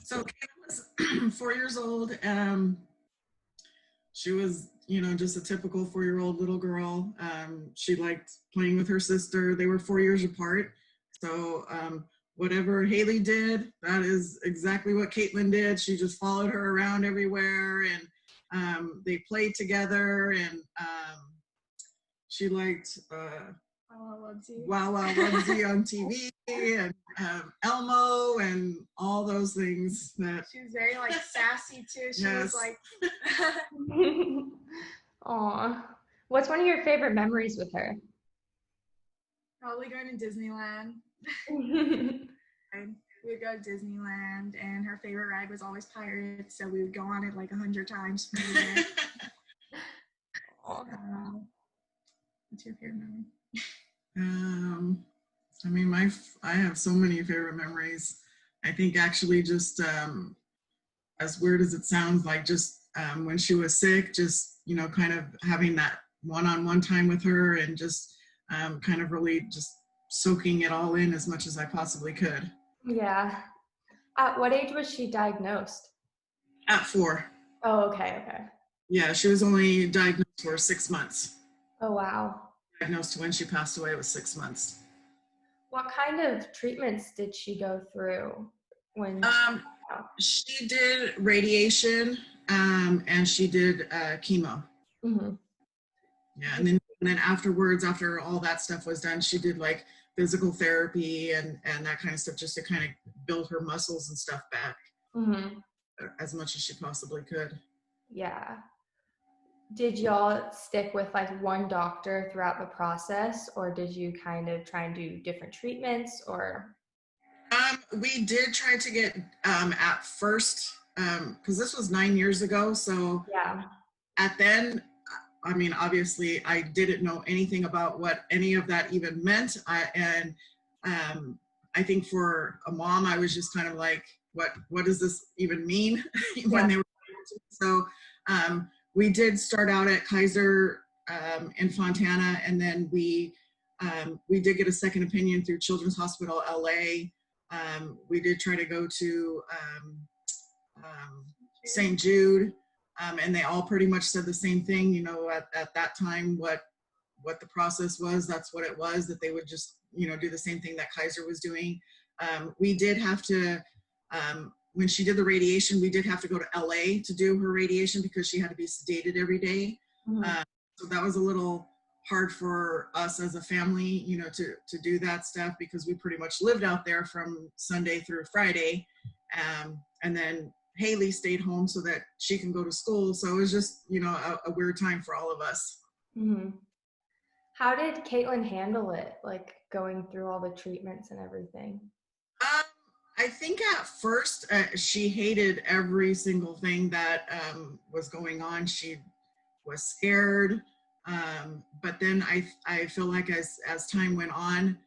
So Kayla was 4 years old. She was, just a typical 4-year-old little girl. She liked playing with her sister. They were 4 years apart. So whatever Haley did, that is exactly what Kaitlyn did. She just followed her around everywhere, and they played together. And she liked Wow Wow Wugsy on TV, and Elmo, and all those things. That she was very sassy too. She yes. was like, Aw. What's one of your favorite memories with her? probably going to Disneyland. We would go to Disneyland, and her favorite ride was always Pirates, so we would go on it 100 times per year. What's your favorite memory? I have so many favorite memories. I think actually just as weird as it sounds, just when she was sick, just kind of having that one-on-one time with her, and just kind of really just soaking it all in as much as I possibly could. Yeah. At what age was she diagnosed? At 4. Oh, okay. Yeah, she was only diagnosed for 6 months. Oh, wow. Diagnosed when she passed away was 6 months. What kind of treatments did she go through when? She did radiation, and she did chemo. Mm-hmm. Yeah, and then afterwards, after all that stuff was done, she did physical therapy and that kind of stuff, just to kind of build her muscles and stuff back, mm-hmm. as much as she possibly could. Yeah. Did y'all stick with one doctor throughout the process, or did you kind of try and do different treatments, or? We did try to get at first, because this was 9 years ago. So yeah. At then, obviously I didn't know anything about what any of that even meant. I think for a mom, I was just kind of what does this even mean? When they were. So we did start out at Kaiser in Fontana, and then we did get a second opinion through Children's Hospital LA. We did try to go to St. Jude, and they all pretty much said the same thing. At that time, what the process was, that's what it was, that they would just do the same thing that Kaiser was doing. We did have to, when she did the radiation, we did have to go to LA to do her radiation because she had to be sedated every day. Mm-hmm. So that was a little hard for us as a family, to do that stuff, because we pretty much lived out there from Sunday through Friday. And then Haley stayed home so that she can go to school. So it was just, a weird time for all of us. Mm-hmm. How did Kaitlyn handle it, going through all the treatments and everything? I think at first she hated every single thing that was going on. She was scared. But then I feel like as time went on,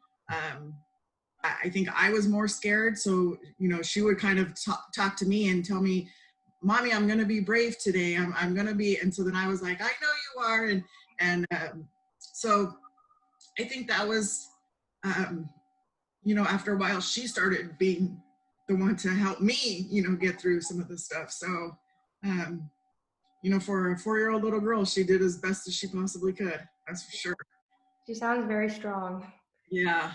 I think I was more scared. So, she would kind of talk to me and tell me, Mommy, I'm going to be brave today. I'm going to be. And so then I was like, I know you are. And so I think that was, after a while, she started being the one to help me, get through some of the stuff. So, for a 4-year-old little girl, she did as best as she possibly could. That's for sure. She sounds very strong. Yeah.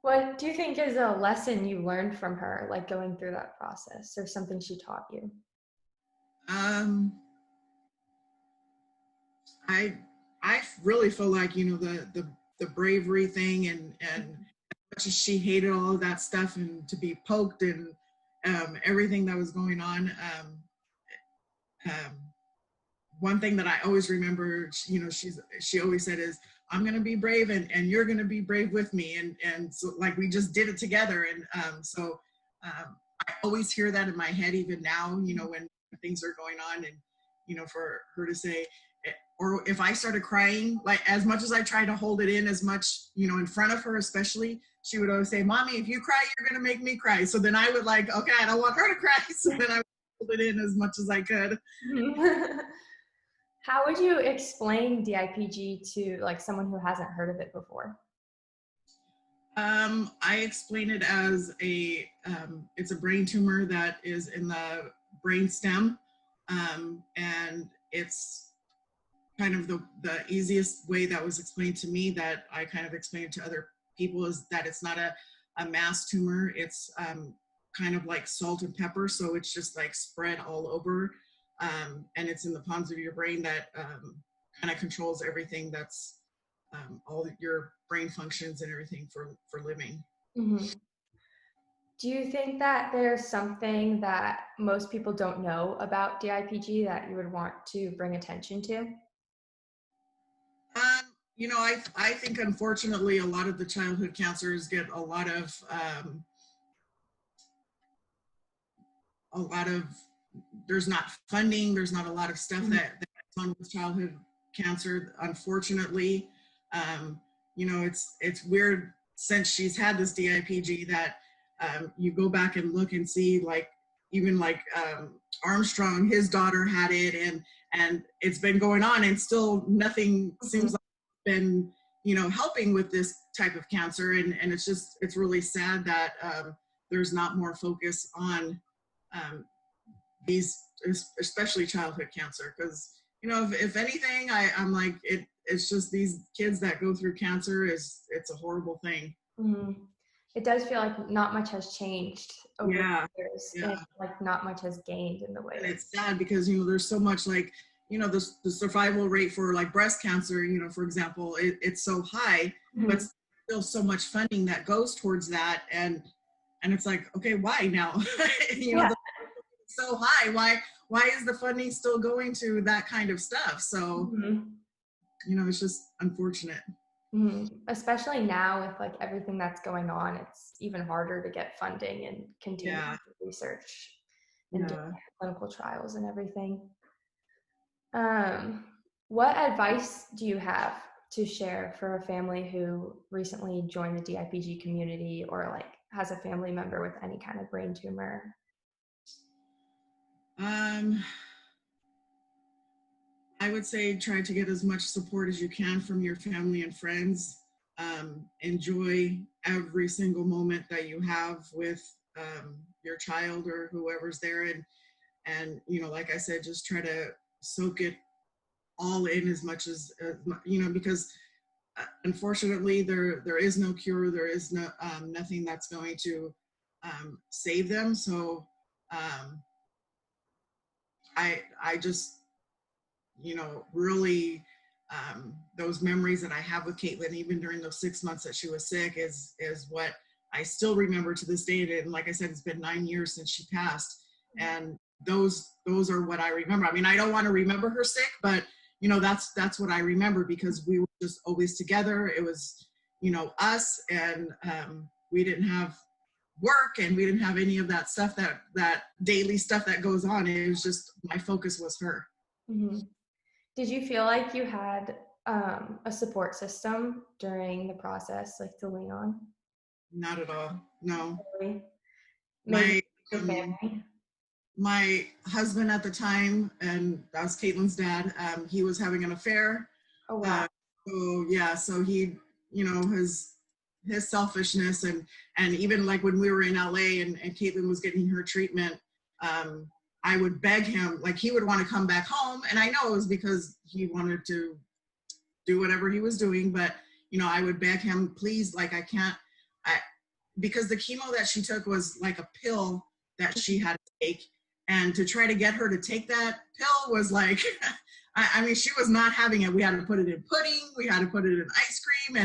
What do you think is a lesson you learned from her, going through that process, or something she taught you? I really feel like, the bravery thing, and as much as she hated all of that stuff, and to be poked and everything that was going on, one thing that I always remember, she always said is, I'm going to be brave, and you're going to be brave with me. And so we just did it together. And so I always hear that in my head, even now, when things are going on, and, for her to say, or if I started crying, as much as I tried to hold it in as much, in front of her, especially, she would always say, Mommy, if you cry, you're going to make me cry. So then I would okay, I don't want her to cry. So then I would hold it in as much as I could. How would you explain DIPG to someone who hasn't heard of it before? I explain it as it's a brain tumor that is in the brain stem, and it's kind of the easiest way that was explained to me, that I kind of explained to other people, is that it's not a mass tumor. It's kind of like salt and pepper, so it's just like spread all over, and it's in the ponds of your brain that kind of controls everything that's all your brain functions and everything for living. Mm-hmm. Do you think that there's something that most people don't know about DIPG that you would want to bring attention to? I think unfortunately a lot of the childhood cancers get a lot of there's not funding, there's not a lot of stuff that's on with childhood cancer, unfortunately. It's weird, since she's had this DIPG, that you go back and look and see, like, even like Armstrong, his daughter had it, and it's been going on, and still nothing seems like it's been helping with this type of cancer, and it's really sad that there's not more focus on these, especially childhood cancer, because if anything, I'm like, it's just these kids that go through cancer, it's a horrible thing. Mm-hmm. It does feel like not much has changed over the years, and like not much has gained in the way. And it's sad because there's so much, like, the survival rate for like breast cancer, for example, it's so high, but still so much funding that goes towards that, and it's like, okay, why now? So high, why is the funding still going to that kind of stuff? So it's just unfortunate. Especially now with like everything that's going on, it's even harder to get funding and continue research and clinical trials and everything. What advice do you have to share for a family who recently joined the DIPG community, or like has a family member with any kind of brain tumor? I would say try to get as much support as you can from your family and friends. Enjoy every single moment that you have with your child or whoever's there, and like I said, just try to soak it all in as much as because unfortunately there is no cure, there is no nothing that's going to save them. So I just really those memories that I have with Kaitlyn, even during those 6 months that she was sick, is what I still remember to this day. And like I said, it's been 9 years since she passed, and those are what I remember. I mean, I don't want to remember her sick, but that's what I remember, because we were just always together. It was us, and we didn't have work, and we didn't have any of that stuff, that daily stuff that goes on. It was just, my focus was her. Did you feel like you had a support system during the process, like to lean on? Not at all. No. Really? My husband at the time, and that was Kaitlyn's dad, he was having an affair. Oh, wow. So he, his selfishness, and even like when we were in LA and Kaitlyn was getting her treatment, I would beg him, like he would want to come back home, and I know it was because he wanted to do whatever he was doing, but I would beg him, please, like because the chemo that she took was like a pill that she had to take, and to try to get her to take that pill was like, I mean, she was not having it. We had to put it in pudding, we had to put it in ice cream,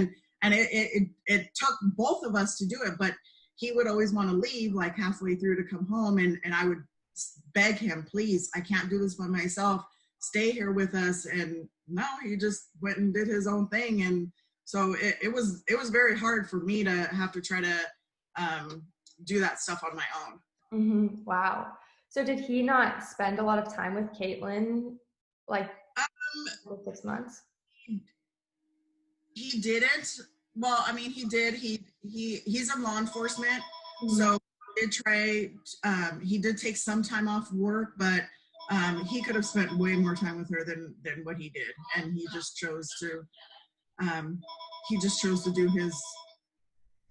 and it took both of us to do it, but he would always want to leave like halfway through to come home, and I would beg him, please, I can't do this by myself, stay here with us. And no, he just went and did his own thing. And so it was very hard for me to have to try to do that stuff on my own. Wow. So did he not spend a lot of time with Kaitlyn, like for 6 months? He didn't. Well, I mean, he did. He's in law enforcement, so he did take some time off work, but he could have spent way more time with her than what he did, and he just chose to do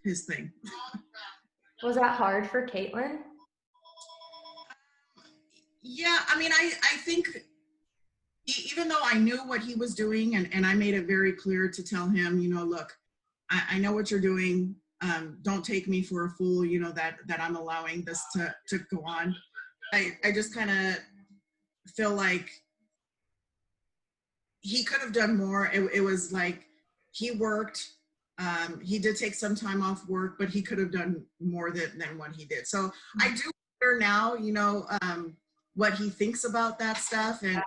his thing. Was that hard for Kaitlyn? Yeah, I mean, I think even though I knew what he was doing, and I made it very clear to tell him, you know, look, I know what you're doing. Don't take me for a fool, you know, that I'm allowing this to go on. I just kind of feel like he could have done more. It was like he worked. He did take some time off work, but he could have done more than what he did. So I do wonder now, you know, what he thinks about that stuff, and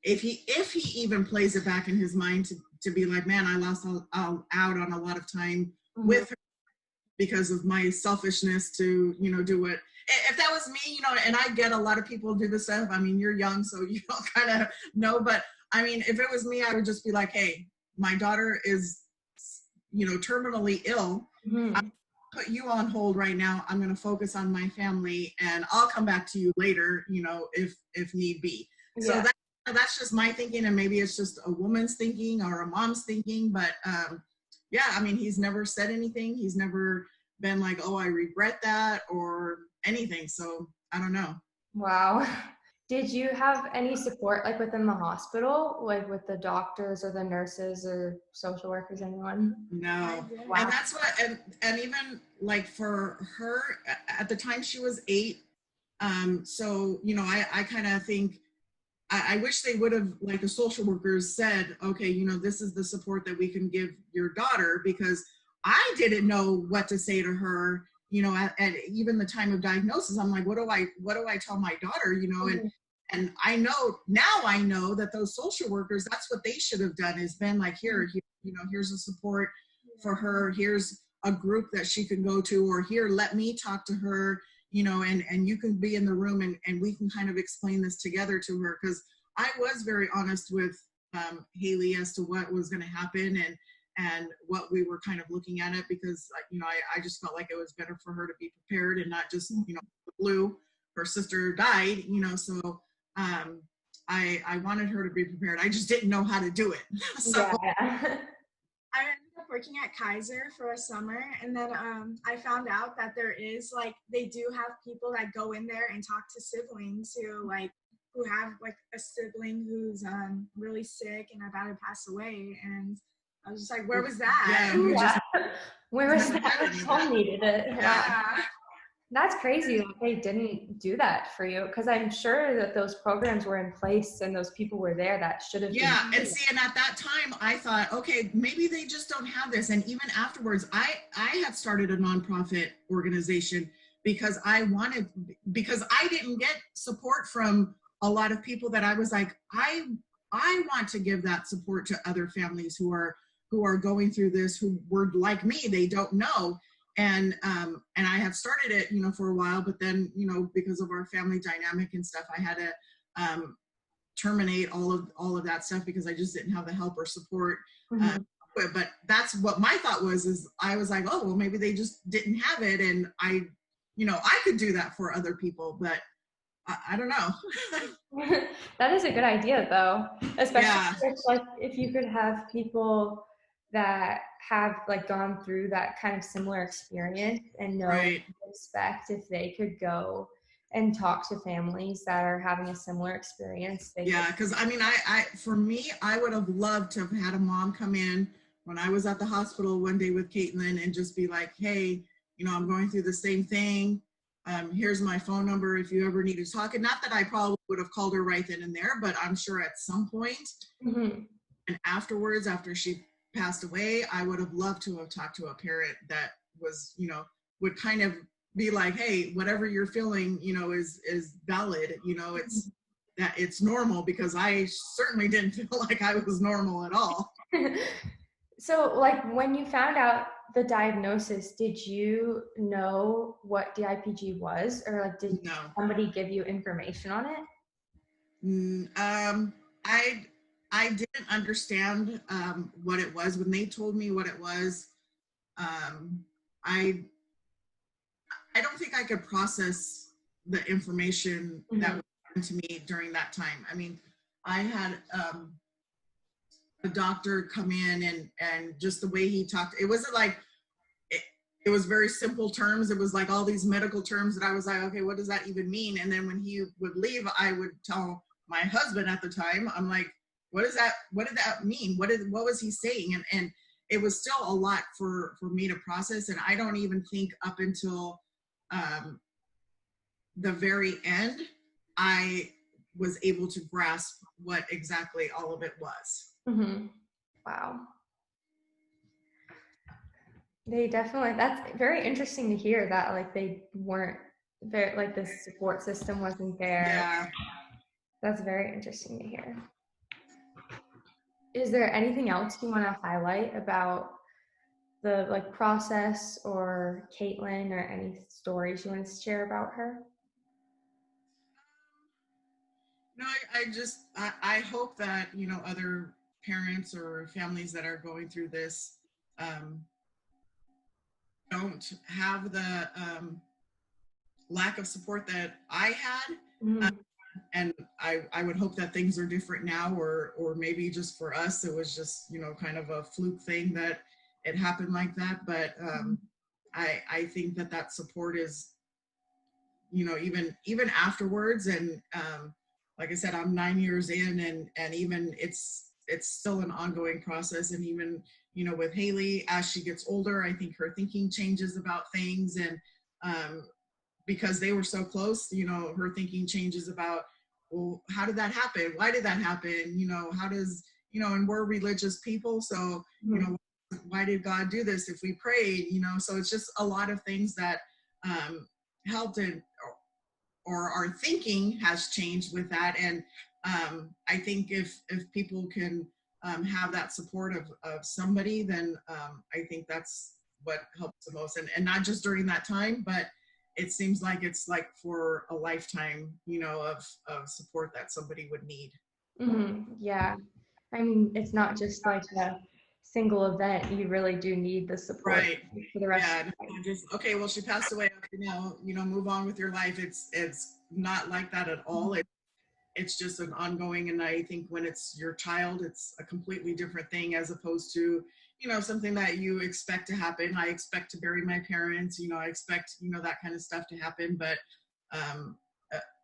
if he even plays it back in his mind to be like, man, I lost out on a lot of time with her because of my selfishness to, you know, do what. If that was me, you know, and I get a lot of people do this stuff. I mean, you're young, so you don't kind of know. But I mean, if it was me, I would just be like, hey, my daughter is, you know, terminally ill. I'm gonna put you on hold right now. I'm going to focus on my family, and I'll come back to you later, you know, if need be. Yeah. So that's just my thinking, and maybe it's just a woman's thinking or a mom's thinking. But yeah, I mean, he's never said anything. He's never been like, oh, I regret that or anything. So I don't know. Wow. Did you have any support like within the hospital, like with the doctors or the nurses or social workers, anyone? No. Wow. And that's what, and even like for her at the time she was 8. So, you know, I kind of think, I wish they would have, like the social workers said, okay, you know, this is the support that we can give your daughter, because I didn't know what to say to her, you know, at even the time of diagnosis. I'm like, what do I tell my daughter, you know? And I know that those social workers, that's what they should have done, is been like, here, you know, here's a support for her. Here's a group that she can go to, or here, let me talk to her, you know, and you can be in the room and we can kind of explain this together to her. Because I was very honest with Haley as to what was going to happen and what we were kind of looking at it, because, you know, I just felt like it was better for her to be prepared and not just, you know, the blue, her sister died, you know, so I wanted her to be prepared. I just didn't know how to do it. So yeah. I ended up working at Kaiser for a summer, and then I found out that there is, like, they do have people that go in there and talk to siblings who have like a sibling who's really sick and about to pass away, and I was just like, where was that? Yeah. Where was that? Home needed it. Yeah. That's crazy that they didn't do that for you, because I'm sure that those programs were in place and those people were there that should have been. And see, and at that time I thought, okay, maybe they just don't have this. And even afterwards, I had started a nonprofit organization because I didn't get support from a lot of people that I was like, I want to give that support to other families who are going through this, who were like me, they don't know. And I had started it, you know, for a while, but then, you know, because of our family dynamic and stuff, I had to terminate all of that stuff because I just didn't have the help or support. But that's what my thought was, is I was like, oh, well, maybe they just didn't have it. And I could do that for other people, but I don't know. That is a good idea, though, especially if you could have people that have like gone through that kind of similar experience and know what to expect. If they could go and talk to families that are having a similar experience. Because I mean, for me, I would have loved to have had a mom come in when I was at the hospital one day with Kaitlyn and just be like, hey, you know, I'm going through the same thing. Here's my phone number if you ever need to talk. And not that I probably would have called her right then and there, but I'm sure at some point. And afterwards, after she passed away, I would have loved to have talked to a parent that was, you know, would kind of be like, hey, whatever you're feeling, you know, is valid, you know, it's normal, because I certainly didn't feel like I was normal at all. So like when you found out the diagnosis, did you know what DIPG was, or like did somebody give you information on it? I didn't understand what it was. When they told me what it was, I don't think I could process the information that was given to me during that time. I mean, I had a doctor come in and just the way he talked, it wasn't like it was very simple terms. It was like all these medical terms that I was like, okay, what does that even mean? And then when he would leave, I would tell my husband at the time, I'm like, what did that mean? What was he saying? And it was still a lot for me to process. And I don't even think up until the very end, I was able to grasp what exactly all of it was. Mm-hmm. Wow. They definitely, that's very interesting to hear that, like, they weren't very, like, the support system wasn't there. Yeah. That's very interesting to hear. Is there anything else you want to highlight about the, like, process or Kaitlyn, or any stories you want to share about her? No, I hope that, you know, other parents or families that are going through this don't have the lack of support that I had. Mm-hmm. And I would hope that things are different now, or maybe just for us, it was just, you know, kind of a fluke thing that it happened like that. But I think that support is, you know, even afterwards. And like I said, I'm 9 years in, and even it's still an ongoing process. And even, you know, with Haley, as she gets older, I think her thinking changes about things. And because they were so close, you know, her thinking changes about, well, how did that happen? Why did that happen? You know, how does, you know, and we're religious people. So, you know, why did God do this if we prayed? You know, so it's just a lot of things that helped, or our thinking has changed with that. And I think if people can have that support of somebody, then I think that's what helps the most. And not just during that time, but it seems like it's like for a lifetime, you know, of support that somebody would need. Mm-hmm. Yeah. I mean, it's not just like a single event. You really do need the support, right, for the rest of the life. Just, okay, well, she passed away, now, you know, move on with your life. It's not like that at all. It's just an ongoing, and I think when it's your child, it's a completely different thing, as opposed to, you know, something that you expect to happen. I expect to bury my parents, you know, I expect, you know, that kind of stuff to happen. But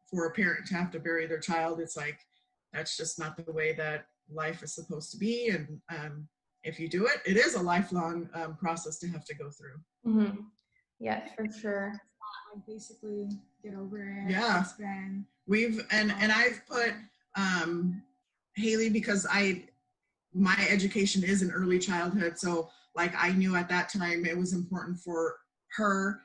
for a parent to have to bury their child, it's like, that's just not the way that life is supposed to be. And if you do it, it is a lifelong process to have to go through. Mm-hmm. Yeah, for sure. Like, basically get over it. Yeah. It's been, and I've put Haley, because my education is in early childhood, so like I knew at that time it was important for her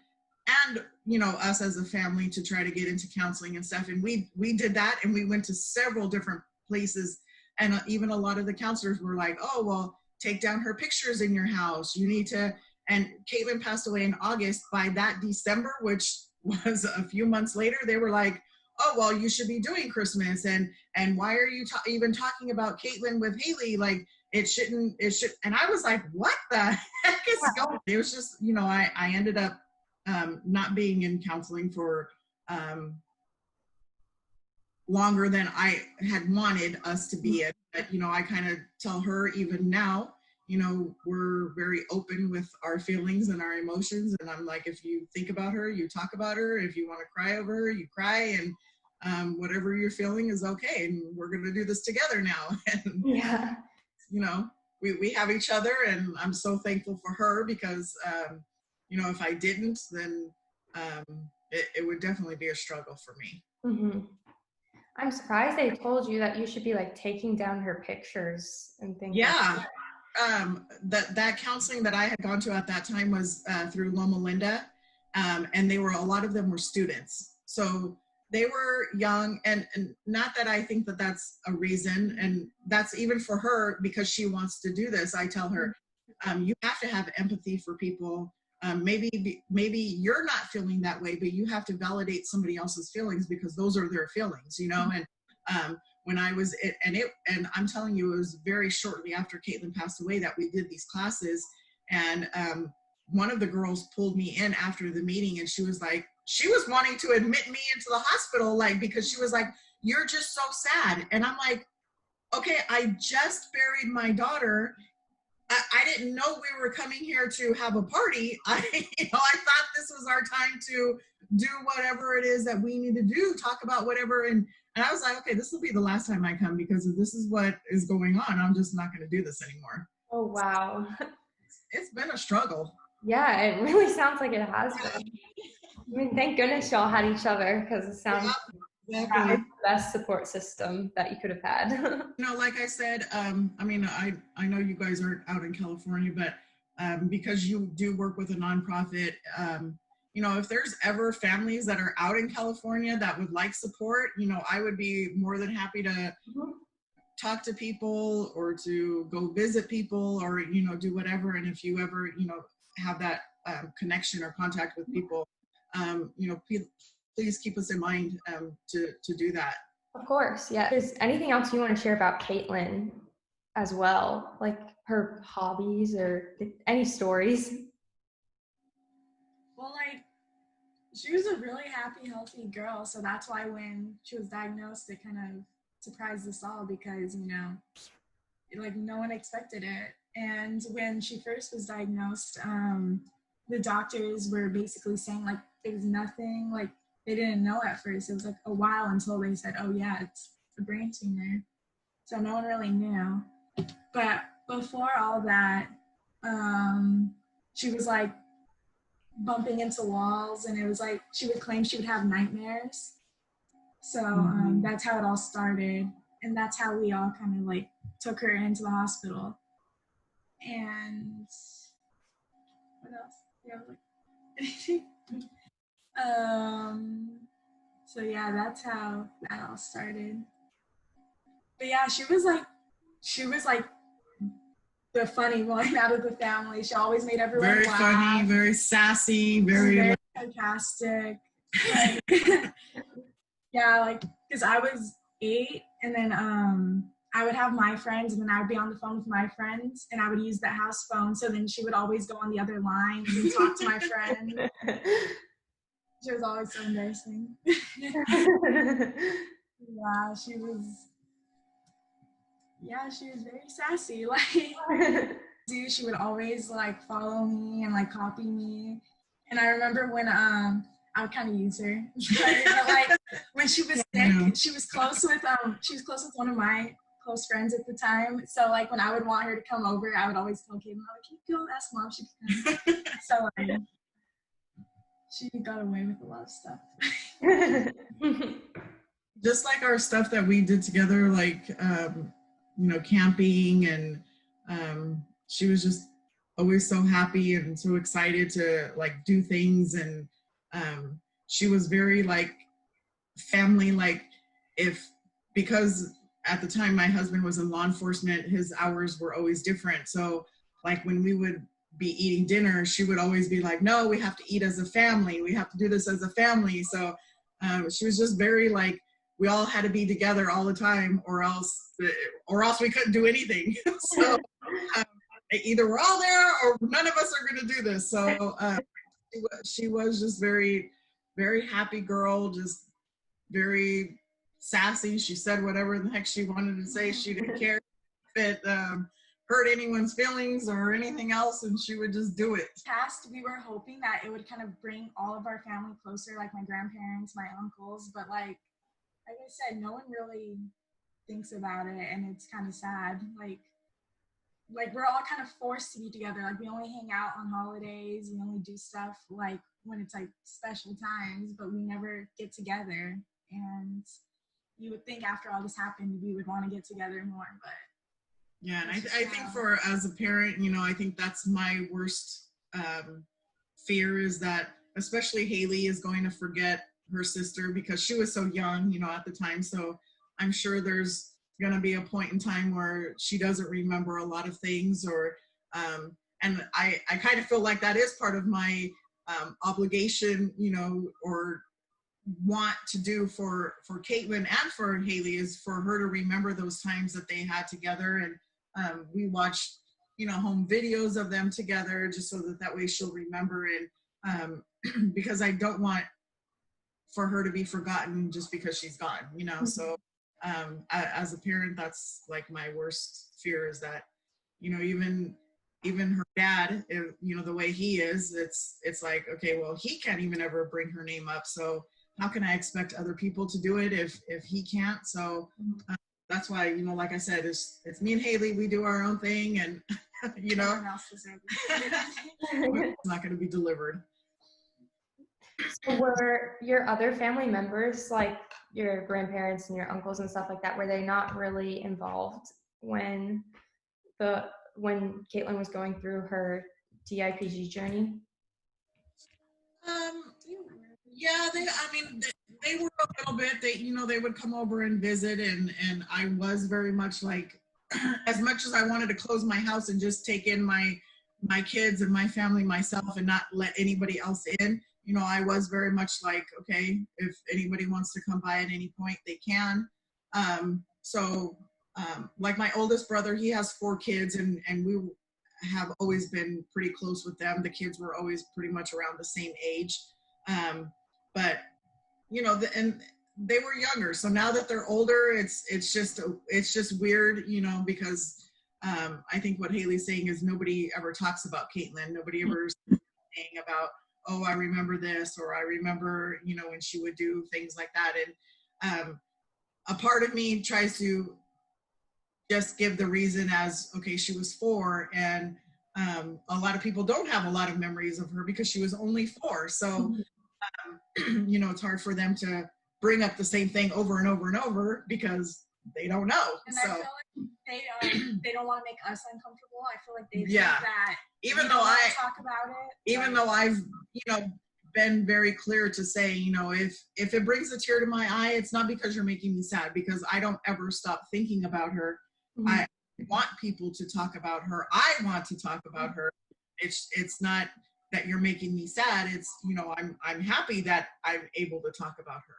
and, you know, us as a family to try to get into counseling and stuff. And we did that, and we went to several different places, and even a lot of the counselors were like, oh, well, take down her pictures in your house, you need to. And Kaitlyn passed away in August. By that December, which was a few months later, they were like, oh, well, you should be doing Christmas. And why are you even talking about Kaitlyn with Haley? Like, it should. And I was like, what the heck is going on? It was just, you know, I ended up not being in counseling for longer than I had wanted us to be. But, you know, I kind of tell her even now, you know, we're very open with our feelings and our emotions. And I'm like, if you think about her, you talk about her. If you want to cry over her, you cry. And whatever you're feeling is okay. And we're going to do this together now. And, yeah, you know, we have each other. And I'm so thankful for her, because, you know, if I didn't, then it would definitely be a struggle for me. Mm-hmm. I'm surprised they told you that you should be like taking down her pictures and things. Yeah. Like that counseling that I had gone to at that time was through Loma Linda, and a lot of them were students, so they were young, and not that I think that that's a reason, and that's even for her, because she wants to do this. I tell her, you have to have empathy for people. Maybe you're not feeling that way, but you have to validate somebody else's feelings, because those are their feelings, you know. And when I was, and I'm telling you, it was very shortly after Kaitlyn passed away that we did these classes. And one of the girls pulled me in after the meeting, and she was wanting to admit me into the hospital, like, because she was like, you're just so sad. And I'm like, okay, I just buried my daughter, I didn't know we were coming here to have a party. I thought this was our time to do whatever it is that we need to do, talk about whatever. And I was like, okay, this will be the last time I come because if this is what is going on, I'm just not going to do this anymore. Oh, wow. It's been a struggle. Yeah, it really sounds like it has been. I mean, thank goodness y'all had each other, because it sounds like the best support system that you could have had. Like I said, I mean, I know you guys aren't out in California, but because you do work with a nonprofit, if there's ever families that are out in California that would like support, I would be more than happy to talk to people or to go visit people or, do whatever. And if you ever, have that connection or contact with people, please keep us in mind to do that. Of course, yeah. Is anything else you want to share about Kaitlyn as well? Like her hobbies or any stories? Well, she was a really happy, healthy girl. So that's why when she was diagnosed, it kind of surprised us all because, no one expected it. And when she first was diagnosed, the doctors were basically saying, there's nothing, they didn't know at first. It was a while until they said, oh yeah, it's a brain tumor. So no one really knew. But before all that, she was bumping into walls, and it was she would claim she would have nightmares. So that's how it all started. And that's how we all kind of took her into the hospital. And what else? Yeah, so yeah, that's how that all started. But yeah, she was the funny one out of the family. She always made everyone very laugh. Funny, very sassy, very sarcastic. Yeah, because I was 8, and then I would have my friends, and then I would be on the phone with my friends, and I would use the house phone. So then she would always go on the other line and talk to my friend. She was always so embarrassing. Yeah, she was very sassy. She would always follow me and copy me. And I remember when I would kind of use her. But, when she was sick, she was close with one of my close friends at the time. So when I would want her to come over, I would always tell Kaitlyn, can you go ask Mom if she can come? So she got away with a lot of stuff. Just like our stuff that we did together, camping, and she was just always so happy and so excited to do things. And she was very family, because at the time my husband was in law enforcement, his hours were always different. So when we would be eating dinner, she would always be no, we have to eat as a family. We have to do this as a family. So she was just very we all had to be together all the time, or else we couldn't do anything. So either we're all there or none of us are going to do this. So she was just very, very happy girl, just very sassy. She said whatever the heck she wanted to say. She didn't care if it hurt anyone's feelings or anything else, and she would just do it. Past, we were hoping that it would kind of bring all of our family closer, my grandparents, my uncles, but like I said, no one really thinks about it, and it's kind of sad. Like we're all kind of forced to be together. We only hang out on holidays, we only do stuff when it's special times, but we never get together. And you would think after all this happened, we would want to get together more, but yeah, and I think for as a parent, I think that's my worst fear, is that especially Haley is going to forget her sister because she was so young, at the time. So I'm sure there's going to be a point in time where she doesn't remember a lot of things, or and I kind of feel like that is part of my obligation, or want to do for Kaitlyn and for Haley, is for her to remember those times that they had together. And we watched home videos of them together, just so that way she'll remember. And because I don't want for her to be forgotten just because she's gone, mm-hmm. So as a parent, that's my worst fear, is that even even her dad, you know, the way he is, it's like, okay, well, he can't even ever bring her name up. So how can I expect other people to do it if he can't? So that's why, you know, like I said, it's me and Haley, we do our own thing, and you know, it's not going to be delivered. So were your other family members, like your grandparents and your uncles and stuff like that, were they not really involved when Kaitlyn was going through her DIPG journey? Yeah, they were a little bit. They, you know, they would come over and visit, and I was very much like, as much as I wanted to close my house and just take in my kids and my family myself and not let anybody else in, you know, I was very much like, okay, if anybody wants to come by at any point, they can. Like my oldest brother, he has 4 kids, and we have always been pretty close with them. The kids were always pretty much around the same age. But you know, and they were younger. So now that they're older, it's just weird, you know, because I think what Haley's saying is nobody ever talks about Kaitlyn. Nobody ever saying about, oh, I remember this, or I remember, you know, when she would do things like that. And a part of me tries to just give the reason as, okay, she was 4, and a lot of people don't have a lot of memories of her because she was only 4. So, you know, it's hard for them to bring up the same thing over and over and over because they don't know. And so I feel like they don't want to make us uncomfortable. I feel like they think that even though I talk about it, even though I've, you know, been very clear to say, you know, if it brings a tear to my eye, it's not because you're making me sad, because I don't ever stop thinking about her. Mm-hmm. I want people to talk about her. I want to talk about her. It's not that you're making me sad. It's, you know, I'm happy that I'm able to talk about her.